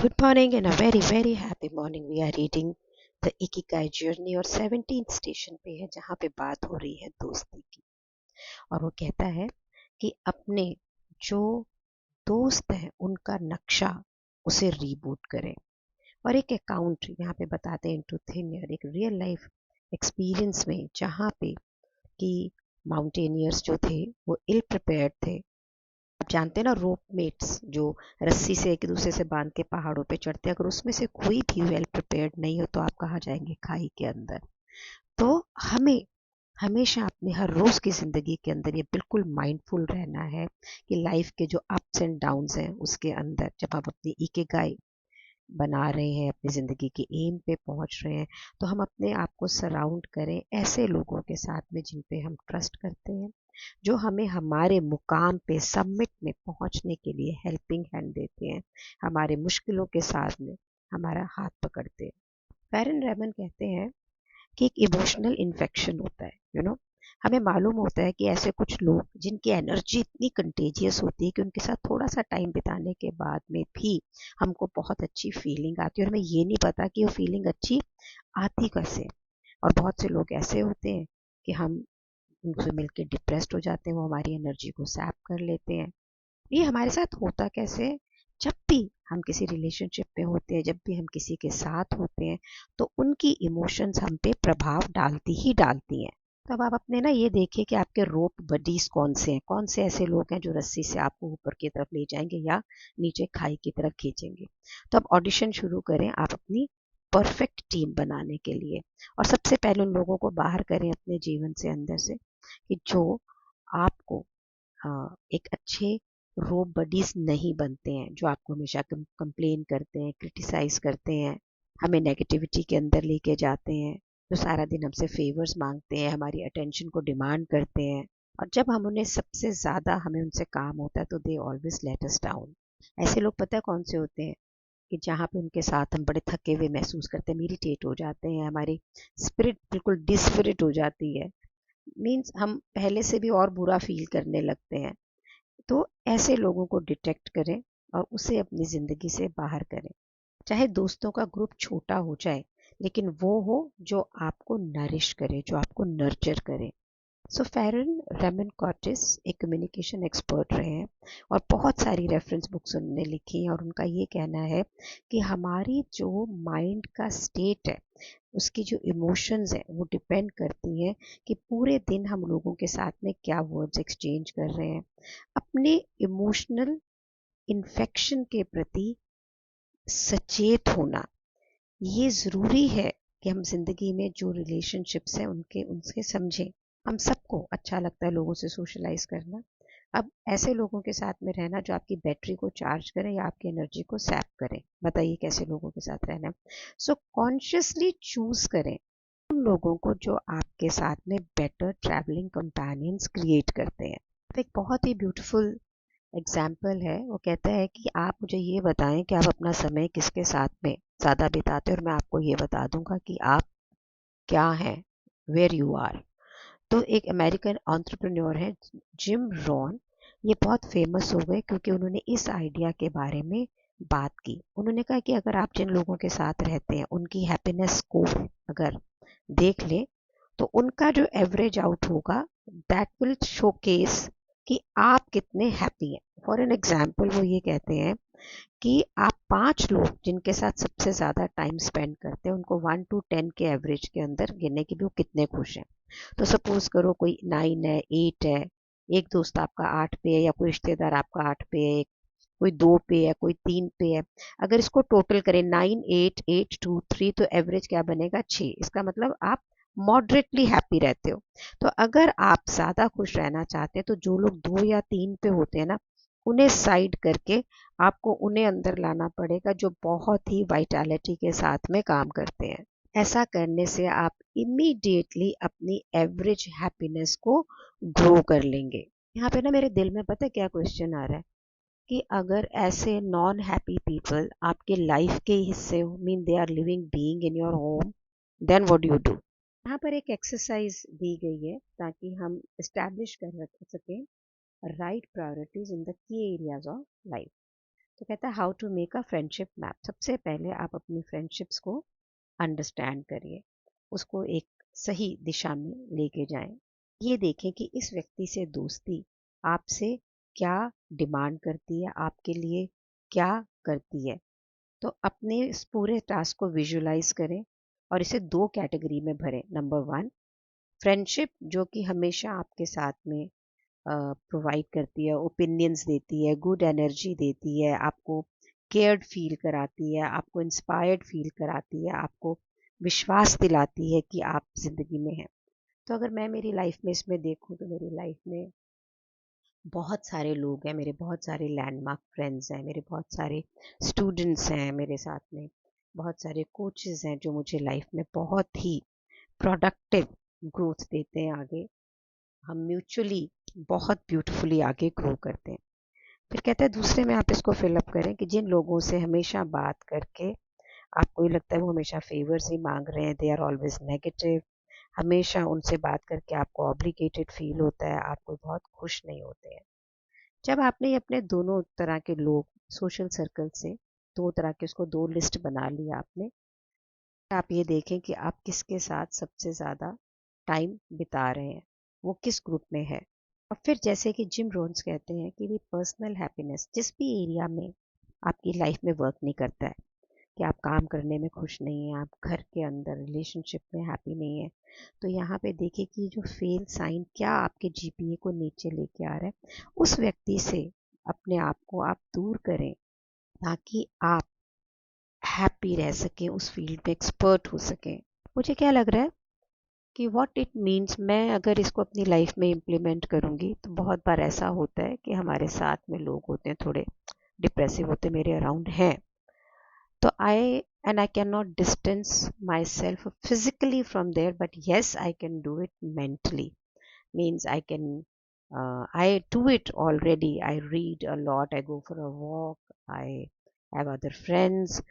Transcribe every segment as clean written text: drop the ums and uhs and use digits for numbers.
Good morning and a very happy morning. We are reading the Ikigai Journey और 17th station पे है जहाँ पे बात हो रही है दोस्ती की। और वो कहता है कि अपने जो दोस्त हैं उनका नक्शा उसे रीबूट करें। और एक अकाउंट यहाँ पे बताते हैं इनटू थिन ईयर, एक रियल लाइफ एक्सपीरियंस में जहाँ पे कि माउंटेनियर्स जो थे वो इल प्रिपेयर्ड थे। आप जानते हैं ना, रोप मेट्स जो रस्सी से एक दूसरे से बांध के पहाड़ों पे चढ़ते हैं, अगर उसमें से कोई भी वेल प्रिपेयर्ड नहीं हो तो आप कहाँ जाएंगे? खाई के अंदर। तो हमें हमेशा अपने हर रोज की जिंदगी के अंदर ये बिल्कुल माइंडफुल रहना है कि लाइफ के जो अप्स एंड डाउन्स हैं उसके अंदर जब हम अपनी इकिगाई बना रहे हैं, अपनी ज़िंदगी की एम पे पहुंच रहे हैं, तो हम अपने आप को सराउंड करें ऐसे लोगों के साथ में जिन पे हम ट्रस्ट करते हैं, जो हमें हमारे मुकाम पे सबमिट में पहुंचने के लिए हेल्पिंग हैंड देते हैं, हमारे मुश्किलों के साथ में हमारा हाथ पकड़ते हैं। फेरन रेमन कहते हैं कि एक इमोशनल इन्फेक्शन होता है, हमें मालूम होता है कि ऐसे कुछ लोग जिनकी एनर्जी इतनी कंटेजियस होती है कि उनके साथ थोड़ा सा टाइम बिताने के बाद में भी हमको बहुत अच्छी फीलिंग आती है और हमें ये नहीं पता कि वो फीलिंग अच्छी आती कैसे। और बहुत से लोग ऐसे होते हैं कि हम उनसे मिलकर डिप्रेस्ड हो जाते हैं, वो हमारी एनर्जी को सैप कर लेते हैं। ये हमारे साथ होता कैसे? जब भी हम किसी रिलेशनशिप में होते हैं, जब भी हम किसी के साथ होते हैं, तो उनकी इमोशंस हम पे प्रभाव डालती ही डालती हैं। तो अब आप अपने ना ये देखिए कि आपके रोप बडीज कौन से हैं, कौन से ऐसे लोग हैं जो रस्सी से आपको ऊपर की तरफ ले जाएंगे या नीचे खाई की तरफ खींचेंगे। तो अब ऑडिशन शुरू करें आप अपनी परफेक्ट टीम बनाने के लिए। और सबसे पहले उन लोगों को बाहर करें अपने जीवन से, अंदर से, कि जो आपको एक अच्छे रोप बडीज नहीं बनते हैं, जो आपको हमेशा कंप्लेन करते हैं, क्रिटिसाइज करते हैं, हमें नेगेटिविटी के अंदर लेके जाते हैं, जो सारा दिन हमसे फेवर्स मांगते हैं, हमारी अटेंशन को डिमांड करते हैं। और जब हम उन्हें सबसे ज़्यादा हमें उनसे काम होता है तो they always let us down. ऐसे लोग पता है कौन से होते हैं? कि जहाँ पे उनके साथ हम बड़े थके हुए महसूस करते हैं, इरिटेट हो जाते हैं, हमारी स्पिरिट बिल्कुल डिस्पिरिट हो जाती है, मीन्स हम पहले से भी और बुरा फील करने लगते हैं। तो ऐसे लोगों को डिटेक्ट करें और उसे अपनी ज़िंदगी से बाहर करें। चाहे दोस्तों का ग्रुप छोटा हो जाए, लेकिन वो हो जो आपको नरिश करे, जो आपको नर्चर करे। सो फेरन रेमन कॉर्टिस एक कम्युनिकेशन एक्सपर्ट रहे हैं और बहुत सारी रेफरेंस बुक्स उन्होंने लिखी हैं, और उनका ये कहना है कि हमारी जो माइंड का स्टेट है, उसकी जो इमोशंस हैं, वो डिपेंड करती हैं कि पूरे दिन हम लोगों के साथ में क्या वर्ड्स एक्सचेंज कर रहे हैं। अपने इमोशनल इन्फेक्शन के प्रति सचेत होना ये ज़रूरी है कि हम जिंदगी में जो रिलेशनशिप्स हैं उनसे समझें। हम सबको अच्छा लगता है लोगों से सोशलाइज करना। अब ऐसे लोगों के साथ में रहना जो आपकी बैटरी को चार्ज करें या आपकी एनर्जी को सैप करें, बताइए कैसे लोगों के साथ रहना है। सो कॉन्शियसली चूज करें उन लोगों को जो आपके साथ में बेटर ट्रैवलिंग कंपेनियंस क्रिएट करते हैं। तो एक बहुत ही ब्यूटीफुल एग्जाम्पल है, वो कहता है कि आप मुझे ये बताएं कि आप अपना समय किसके साथ में ज़्यादा बिताते हैं और मैं आपको ये बता दूंगा कि आप क्या हैं, वेयर यू आर। तो एक अमेरिकन एंटरप्रेन्योर है, जिम रॉन। ये बहुत फेमस हो गए क्योंकि उन्होंने इस आइडिया के बारे में बात की। उन्होंने कहा कि अगर आप जिन लोगों के साथ रहते हैं उनकी हैप्पीनेस स्कोर अगर देख लें तो उनका जो एवरेज आउट होगा दैट विल शोकेस कि आप कितने हैप्पी हैं। फॉर एन एग्जाम्पल वो ये कहते हैं कि आप 5 लोग जिनके साथ सबसे ज़्यादा टाइम स्पेंड करते हैं उनको 1 to 10 के एवरेज के अंदर गिने कि वो कितने खुश हैं। तो सपोज करो कोई 9 है, 8 है, एक दोस्त आपका 8 पे है, या कोई रिश्तेदार आपका 8 पे है, कोई 2 पे है, कोई 3 पे है। अगर इसको टोटल करें 9, 8, 8, 2, 3, तो एवरेज क्या बनेगा? 6। इसका मतलब आप मॉडरेटली हैप्पी रहते हो। तो अगर आप ज़्यादा खुश रहना चाहते हैं तो जो लोग 2 या 3 पे होते हैं ना, उन्हें साइड करके आपको उन्हें अंदर लाना पड़ेगा जो बहुत ही वाइटैलिटी के साथ में काम करते हैं। ऐसा करने से आप इमीडिएटली अपनी एवरेज हैप्पीनेस को ग्रो कर लेंगे। यहाँ पे ना मेरे दिल में पता है क्या क्वेश्चन आ रहा है कि अगर ऐसे नॉन हैप्पी पीपल आपके लाइफ के हिस्से हो, mean they are living being in your home, then what do you do? यहाँ पर एक एक्सरसाइज दी गई है ताकि हम इस्टेब्लिश कर रख सकें right priorities in the key areas of life. तो कहता है how to make a friendship map. सबसे पहले आप अपनी फ्रेंडशिप्स को अंडरस्टैंड करिए, उसको एक सही दिशा में लेके जाएं। ये देखें कि इस व्यक्ति से दोस्ती आपसे क्या डिमांड करती है, आपके लिए क्या करती है। तो अपने इस पूरे टास्क को विजुलाइज करें और इसे 2 कैटेगरी में भरें। नंबर 1, फ्रेंडशिप जो कि हमेशा आपके साथ में प्रोवाइड करती है, ओपिनियंस देती है, गुड एनर्जी देती है, आपको केयर्ड फील कराती है, आपको इंस्पायर्ड फील कराती है, आपको विश्वास दिलाती है कि आप ज़िंदगी में हैं। तो अगर मैं मेरी लाइफ में इसमें देखूं तो मेरी लाइफ में बहुत सारे लोग हैं, मेरे बहुत सारे लैंडमार्क फ्रेंड्स हैं, मेरे बहुत सारे स्टूडेंट्स हैं, मेरे साथ में बहुत सारे कोचेज़ हैं जो मुझे लाइफ में बहुत ही प्रोडक्टिव ग्रोथ देते हैं आगे। हम म्यूचुअली बहुत ब्यूटीफुली आगे ग्रो करते हैं। फिर कहते हैं दूसरे में आप इसको फिलअप करें कि जिन लोगों से हमेशा बात करके आपको ये लगता है वो हमेशा फेवर्स ही मांग रहे हैं, दे आर ऑलवेज नेगेटिव, हमेशा उनसे बात करके आपको ऑब्लिगेटेड फील होता है, आप कोई बहुत खुश नहीं होते हैं। जब आपने अपने दोनों तरह के लोग सोशल सर्कल से 2 तरह के उसको 2 लिस्ट बना लिया आपने, आप ये देखें कि आप किसके साथ सबसे ज़्यादा टाइम बिता रहे हैं, वो किस ग्रुप में है। और फिर जैसे कि जिम रोन्स कहते हैं कि भी पर्सनल हैप्पीनेस जिस भी एरिया में आपकी लाइफ में वर्क नहीं करता है, कि आप काम करने में खुश नहीं हैं, आप घर के अंदर रिलेशनशिप में हैप्पी नहीं है, तो यहाँ पे देखिए कि जो फेल साइन क्या आपके जीपीए को नीचे लेके आ रहा है, उस व्यक्ति से अपने आप को आप दूर करें ताकि आप हैप्पी रह सकें, उस फील्ड में एक्सपर्ट हो सकें। मुझे क्या लग रहा है कि व्हाट इट मीन्स, मैं अगर इसको अपनी लाइफ में इम्प्लीमेंट करूँगी तो बहुत बार ऐसा होता है कि हमारे साथ में लोग होते हैं थोड़े डिप्रेसिव होते मेरे अराउंड हैं, तो I cannot distance myself physically from there, but yes, I can do it mentally. Means I do it already. I read a lot, I go for a walk, I have other friends.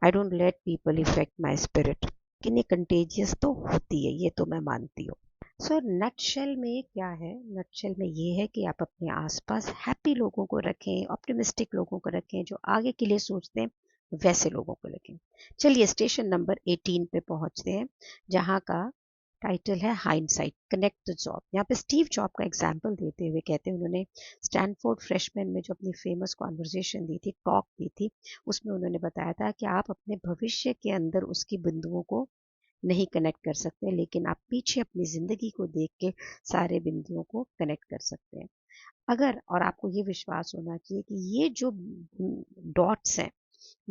I don't let people affect my spirit. लेकिन ये contagious तो होती है, ये तो मैं मानती हूँ। सो नटशेल में क्या है, नटशेल में ये है कि आप अपने आसपास हैप्पी लोगों को रखें, ऑप्टिमिस्टिक लोगों को रखें, जो आगे के लिए सोचते हैं वैसे लोगों को रखें। चलिए स्टेशन नंबर 18 पे पहुंचते हैं, जहाँ का टाइटल है हाइंडसाइट कनेक्ट द जॉब। यहाँ पे स्टीव जॉब का एग्जाम्पल देते हुए कहते हैं, उन्होंने स्टैनफोर्ड फ्रेशमैन में जो अपनी फेमस कॉन्वर्जेशन दी थी, टॉक दी थी, उसमें उन्होंने बताया था कि आप अपने भविष्य के अंदर उसकी बिंदुओं को नहीं कनेक्ट कर सकते, लेकिन आप पीछे अपनी ज़िंदगी को देख के सारे बिंदुओं को कनेक्ट कर सकते हैं। अगर, और आपको ये विश्वास होना चाहिए कि ये जो डॉट्स हैं,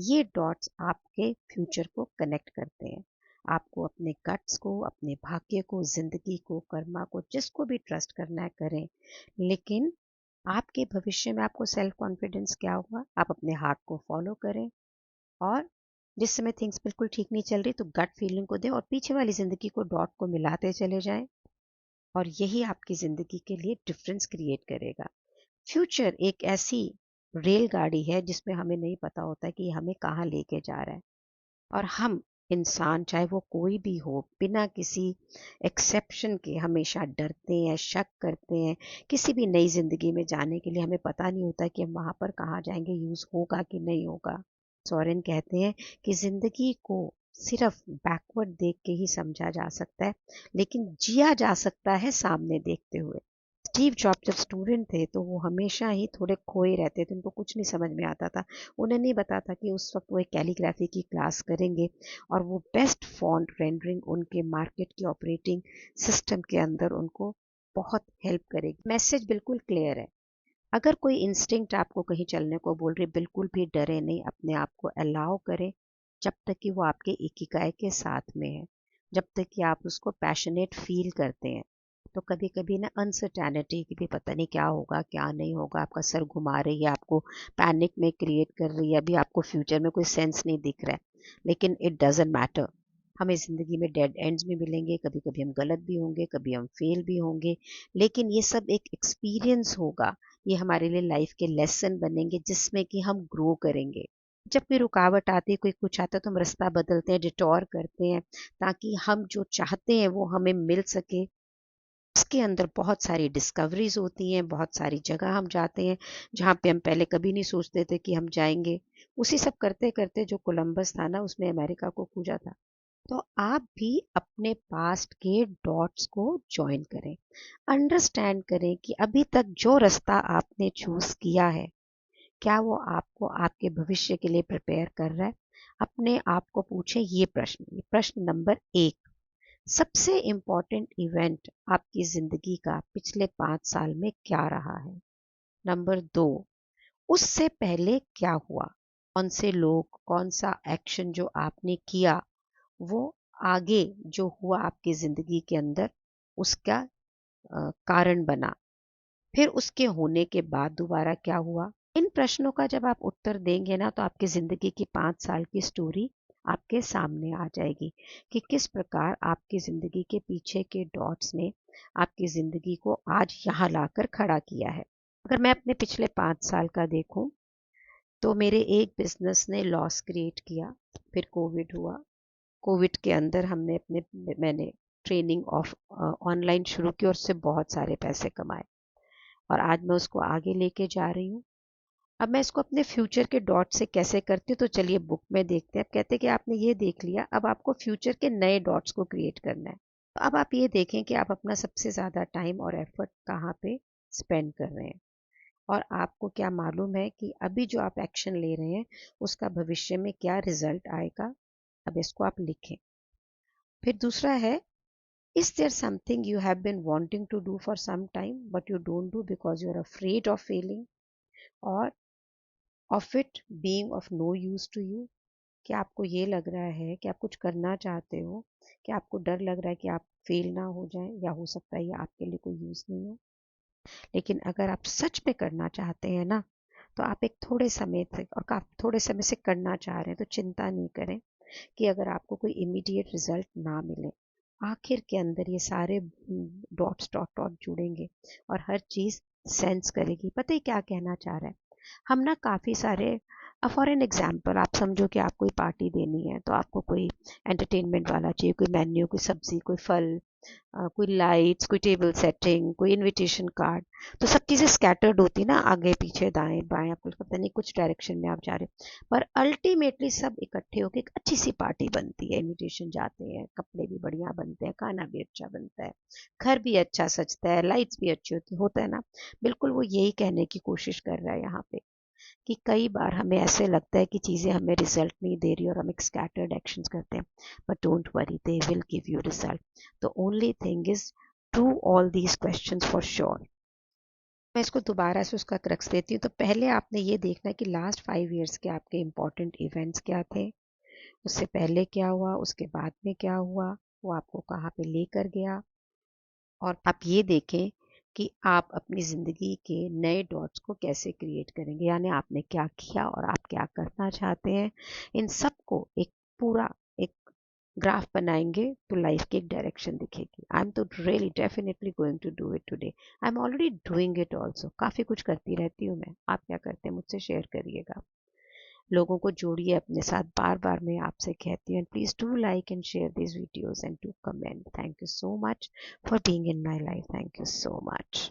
ये डॉट्स आपके फ्यूचर को कनेक्ट करते हैं। आपको अपने गट्स को, अपने भाग्य को, ज़िंदगी को, कर्मा को, जिसको भी ट्रस्ट करना है करें, लेकिन आपके भविष्य में आपको सेल्फ कॉन्फिडेंस क्या होगा, आप अपने हार्ट को फॉलो करें और जिस समय थिंग्स बिल्कुल ठीक नहीं चल रही तो गट फीलिंग को दें और पीछे वाली ज़िंदगी को डॉट को मिलाते चले जाएं, और यही आपकी ज़िंदगी के लिए डिफरेंस क्रिएट करेगा। फ्यूचर एक ऐसी रेलगाड़ी है जिसमें हमें नहीं पता होता कि हमें कहाँ लेके जा रहा है, और हम इंसान चाहे वो कोई भी हो, बिना किसी एक्सेप्शन के हमेशा डरते हैं, शक करते हैं। किसी भी नई ज़िंदगी में जाने के लिए हमें पता नहीं होता कि हम वहाँ पर कहाँ जाएंगे, यूज़ होगा कि नहीं होगा। सोरेन कहते हैं कि ज़िंदगी को सिर्फ बैकवर्ड देख के ही समझा जा सकता है, लेकिन जिया जा सकता है सामने देखते हुए। स्टीव जॉब जब स्टूडेंट थे तो वो हमेशा ही थोड़े खोए रहते थे, उनको कुछ नहीं समझ में आता था। उन्हें नहीं पता था कि उस वक्त वो एक कैलीग्राफी की क्लास करेंगे और वो बेस्ट फॉन्ट रेंडरिंग उनके मार्केट की ऑपरेटिंग सिस्टम के अंदर उनको बहुत हेल्प करेगी। मैसेज बिल्कुल क्लियर है। अगर कोई इंस्टिंक्ट आपको कहीं चलने को बोल रही, बिल्कुल भी डरे नहीं, अपने आप को अलाउ करें जब तक कि वो आपके इकिगाई के साथ में है, जब तक कि आप उसको पैशनेट फील करते हैं। तो कभी कभी ना अनसर्टेनिटी की भी पता नहीं क्या होगा क्या नहीं होगा, आपका सर घुमा रही है, आपको पैनिक में क्रिएट कर रही है, अभी आपको फ्यूचर में कोई सेंस नहीं दिख रहा है, लेकिन इट डजेंट मैटर। हमें ज़िंदगी में डेड एंड्स भी मिलेंगे, कभी कभी हम गलत भी होंगे, कभी हम फेल भी होंगे, लेकिन ये सब एक एक्सपीरियंस होगा, ये हमारे लिए लाइफ के लेसन बनेंगे जिसमें कि हम ग्रो करेंगे। जब भी रुकावट आती है, कोई कुछ आता है, तो हम रास्ता बदलते हैं, डिटॉर करते हैं, ताकि हम जो चाहते हैं वो हमें मिल सके। उसके अंदर बहुत सारी डिस्कवरीज होती हैं, बहुत सारी जगह हम जाते हैं जहाँ पे हम पहले कभी नहीं सोचते थे कि हम जाएंगे। उसी सब करते करते जो कोलंबस था ना, उसने अमेरिका को खोजा था। तो आप भी अपने पास्ट के डॉट्स को ज्वाइन करें, अंडरस्टैंड करें कि अभी तक जो रास्ता आपने चूज किया है, क्या वो आपको आपके भविष्य के लिए प्रिपेयर कर रहा है। अपने आप को पूछें ये प्रश्न नंबर 1, सबसे इम्पोर्टेंट इवेंट आपकी जिंदगी का पिछले 5 साल में क्या रहा है। नंबर 2, उससे पहले क्या हुआ, कौन से लोग, कौन सा एक्शन जो आपने किया वो आगे जो हुआ आपकी जिंदगी के अंदर उसका कारण बना। फिर उसके होने के बाद दोबारा क्या हुआ। इन प्रश्नों का जब आप उत्तर देंगे ना, तो आपकी जिंदगी की 5 साल की स्टोरी आपके सामने आ जाएगी कि किस प्रकार आपकी जिंदगी के पीछे के डॉट्स ने आपकी जिंदगी को आज यहाँ लाकर खड़ा किया है। अगर मैं अपने पिछले 5 साल का देखूं, तो मेरे एक बिजनेस ने लॉस क्रिएट किया, फिर कोविड हुआ। कोविड के अंदर मैंने ट्रेनिंग ऑफ ऑनलाइन शुरू की और उससे बहुत सारे पैसे कमाए, और आज मैं उसको आगे लेके जा रही हूँ। अब मैं इसको अपने फ्यूचर के डॉट से कैसे करती हूँ, तो चलिए बुक में देखते हैं। अब कहते हैं कि आपने ये देख लिया, अब आपको फ्यूचर के नए डॉट्स को क्रिएट करना है। तो अब आप ये देखें कि आप अपना सबसे ज़्यादा टाइम और एफर्ट कहाँ पे स्पेंड कर रहे हैं, और आपको क्या मालूम है कि अभी जो आप एक्शन ले रहे हैं उसका भविष्य में क्या रिजल्ट आएगा। अब इसको आप लिखें। फिर दूसरा है, is there something you have been wanting to do for some time but you don't do because you are afraid of failing or of it being of no use to you। क्या आपको ये लग रहा है कि आप कुछ करना चाहते हो, कि आपको डर लग रहा है कि आप फेल ना हो जाएं, या हो सकता है ये आपके लिए कोई यूज़ नहीं हो। लेकिन अगर आप सच में करना चाहते हैं ना, तो आप एक थोड़े समय से और काफ़ी थोड़े समय से करना चाह रहे हैं, तो चिंता नहीं करें कि अगर आपको कोई इमीडिएट रिजल्ट ना मिले। आखिर के अंदर ये सारे डॉट्स डॉट डॉट जुड़ेंगे और हर चीज़ सेंस करेगी। पता ही क्या कहना चाह रहा है। हम ना काफ़ी सारे, फॉर एन एग्जाम्पल आप समझो कि आपको कोई पार्टी देनी है, तो आपको कोई एंटरटेनमेंट वाला चाहिए, कोई मेन्यू, कोई सब्जी, कोई फल, कोई लाइट्स, कोई टेबल सेटिंग, कोई इनविटेशन कार्ड। तो सब चीज़ें स्कैटर्ड होती ना, आगे पीछे दाएं बाएं, आपको पता नहीं कुछ डायरेक्शन में आप जा रहे हो, पर अल्टीमेटली सब इकट्ठे होकर एक अच्छी सी पार्टी बनती है। इनविटेशन जाते हैं, कपड़े भी बढ़िया बनते हैं, खाना भी अच्छा बनता है, घर भी अच्छा सजता है, लाइट्स भी अच्छी होता है ना। बिल्कुल वो यही कहने की कोशिश कर रहा है यहाँ पे कि कई बार हमें ऐसे लगता है कि चीज़ें हमें रिजल्ट नहीं दे रही और हम एक स्कैटर्ड एक्शंस करते हैं, but don't worry, they will give you result. The only thing is do all these questions for sure. मैं इसको दोबारा से उसका क्रक्स देती हूँ। तो पहले आपने ये देखना है कि लास्ट 5 ईयर्स के आपके इम्पोर्टेंट इवेंट्स क्या थे, उससे पहले क्या हुआ, उसके बाद में क्या हुआ, वो आपको कहाँ पे लेकर गया। और आप ये देखें कि आप अपनी ज़िंदगी के नए डॉट्स को कैसे क्रिएट करेंगे, यानी आपने क्या किया और आप क्या करना चाहते हैं। इन सब को एक पूरा एक ग्राफ बनाएंगे तो लाइफ की एक डायरेक्शन दिखेगी। आई एम तो really definitely going to do it today. I am already doing it also. काफ़ी कुछ करती रहती हूँ मैं। आप क्या करते हैं मुझसे शेयर करिएगा, लोगों को जोड़िए अपने साथ। बार बार मैं आपसे कहती हूँ, please do like and share this videos and do comment. Thank you so much for being in my life. Thank you so much.